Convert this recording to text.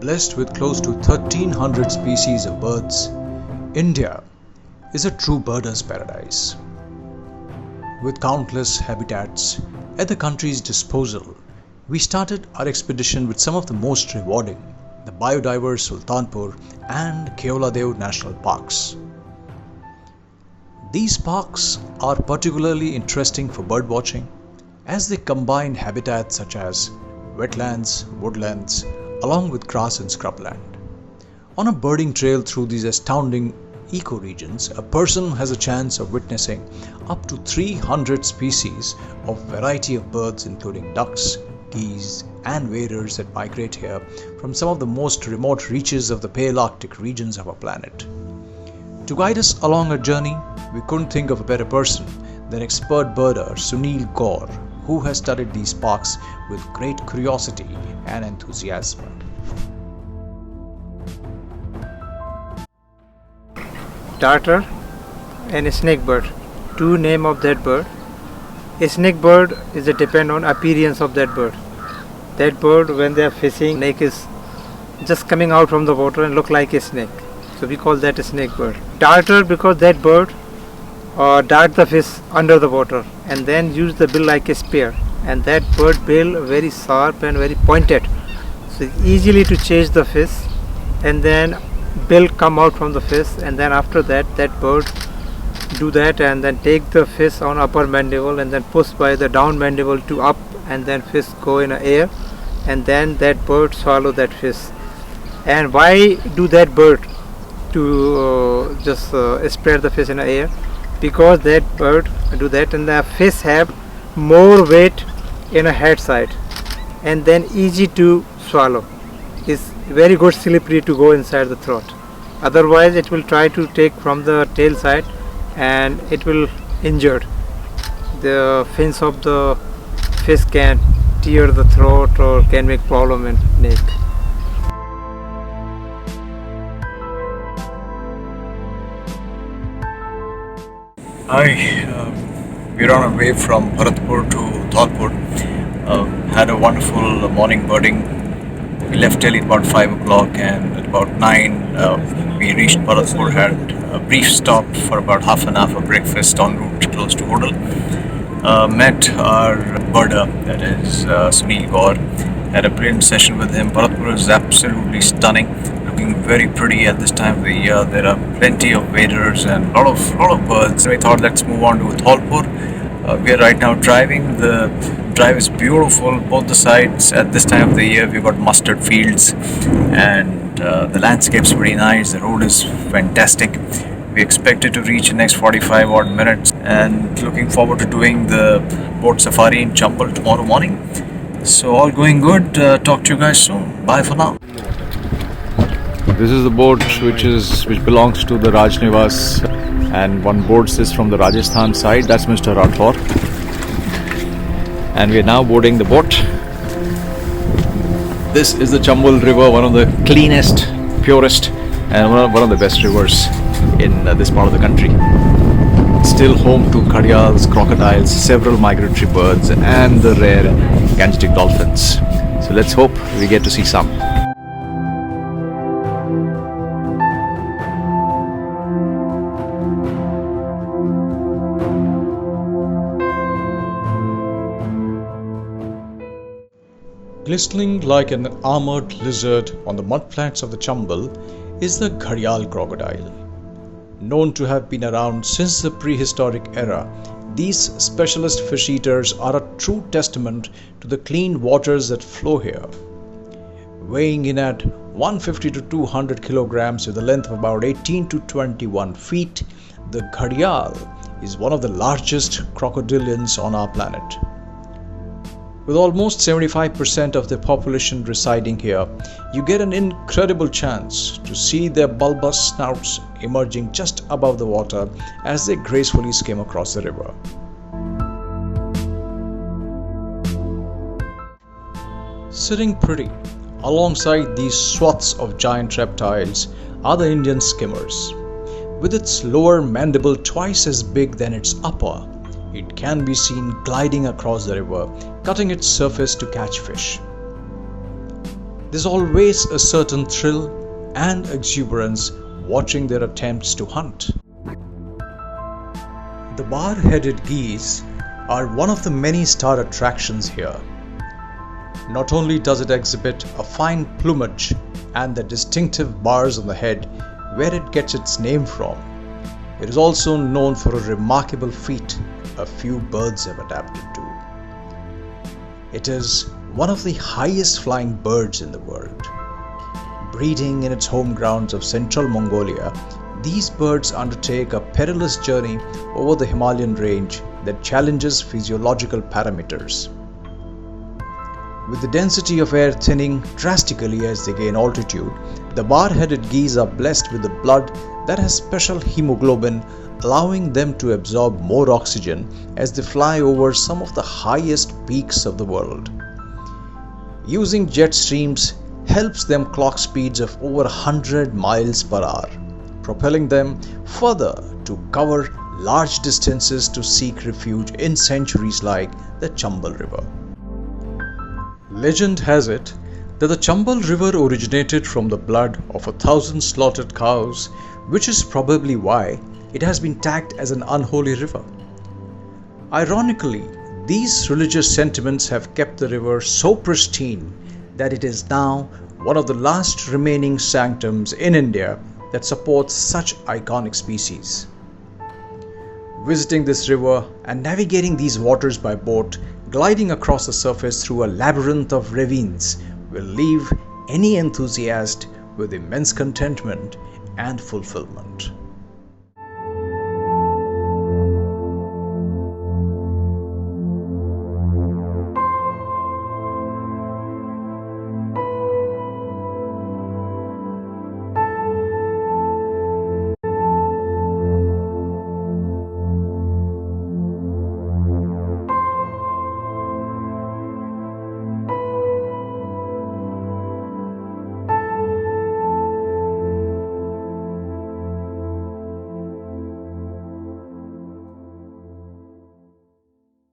Blessed with close to 1300 species of birds, India is a true birder's paradise. With countless habitats at the country's disposal, we started our expedition with some of the most rewarding, the biodiverse Sultanpur and Keoladev national parks. These parks are particularly interesting for bird watching as they combine habitats such as wetlands, woodlands, along with grass and scrubland. On a birding trail through these astounding ecoregions, a person has a chance of witnessing up to 300 species of variety of birds including ducks, geese and waders that migrate here from some of the most remote reaches of the Palearctic regions of our planet. To guide us along our journey, we couldn't think of a better person than expert birder Sunil Gaur, who has studied these parks with great curiosity and enthusiasm. Darter and snake bird. Two name of that bird. A snake bird is a depend on appearance of that bird. That bird, when they are fishing, snake is just coming out from the water and look like a snake. So we call that a snake bird. Darter because that bird dart the fish under the water and then use the bill like a spear, and that bird bill very sharp and very pointed, so easily to chase the fish, and then bill come out from the fish, and then after that bird do that and then take the fish on upper mandible and then push by the down mandible to up, and then fish go in the air and then that bird swallow that fish. And why do that bird to just spread the fish in the air? Because that bird do that and the fish have more weight in a head side and then easy to swallow. It's very good slippery to go inside the throat. Otherwise it will try to take from the tail side and it will injured. The fins of the fish can tear the throat or can make problem in neck. Hi, we're on our way from Bharatpur to Dholpur. Had a wonderful morning birding. We left Delhi at about 5 o'clock and at about 9 we reached Bharatpur, had a brief stop for about half an hour for breakfast en route close to Hodal. Met our birder, that is Sunil Gaur. Had a brilliant session with him. Bharatpur is absolutely stunning, looking very pretty at this time of the year. There are plenty of waders and a lot of birds. We thought let's move on to Dholpur. We are right now driving. The drive is beautiful, both the sides. At this time of the year we've got mustard fields and the landscape's pretty nice. The road is fantastic. We expected to reach in the next 45 odd minutes and looking forward to doing the boat safari in Chambal tomorrow morning. So all going good. Talk to you guys soon. Bye for now. This is the boat which belongs to the Raj Nivas, and one boards this from the Rajasthan side. That's Mr. Rathor. And we are now boarding the boat. This is the Chambal River, one of the cleanest, purest and one of the best rivers in this part of the country. Still home to gharials, crocodiles, several migratory birds and the rare Gangetic dolphins. So let's hope we get to see some. Glistening like an armored lizard on the mudflats of the Chambal is the gharial crocodile. Known to have been around since the prehistoric era, these specialist fish eaters are a true testament to the clean waters that flow here. Weighing in at 150 to 200 kilograms with a length of about 18 to 21 feet, the gharial is one of the largest crocodilians on our planet. With almost 75% of the population residing here, you get an incredible chance to see their bulbous snouts emerging just above the water as they gracefully skim across the river. Sitting pretty alongside these swaths of giant reptiles are the Indian skimmers. With its lower mandible twice as big than its upper, it can be seen gliding across the river, cutting its surface to catch fish. There's always a certain thrill and exuberance watching their attempts to hunt. The bar-headed geese are one of the many star attractions here. Not only does it exhibit a fine plumage and the distinctive bars on the head where it gets its name from, it is also known for a remarkable feat a few birds have adapted to. It is one of the highest flying birds in the world. Breeding in its home grounds of central Mongolia, these birds undertake a perilous journey over the Himalayan range that challenges physiological parameters. With the density of air thinning drastically as they gain altitude, the bar-headed geese are blessed with a blood that has special hemoglobin, allowing them to absorb more oxygen as they fly over some of the highest peaks of the world. Using jet streams helps them clock speeds of over 100 miles per hour, propelling them further to cover large distances to seek refuge in sanctuaries like the Chambal River. Legend has it that the Chambal River originated from the blood of 1,000 slaughtered cows, which is probably why it has been tagged as an unholy river. Ironically, these religious sentiments have kept the river so pristine that it is now one of the last remaining sanctums in India that supports such iconic species. Visiting this river and navigating these waters by boat, gliding across the surface through a labyrinth of ravines, will leave any enthusiast with immense contentment and fulfillment.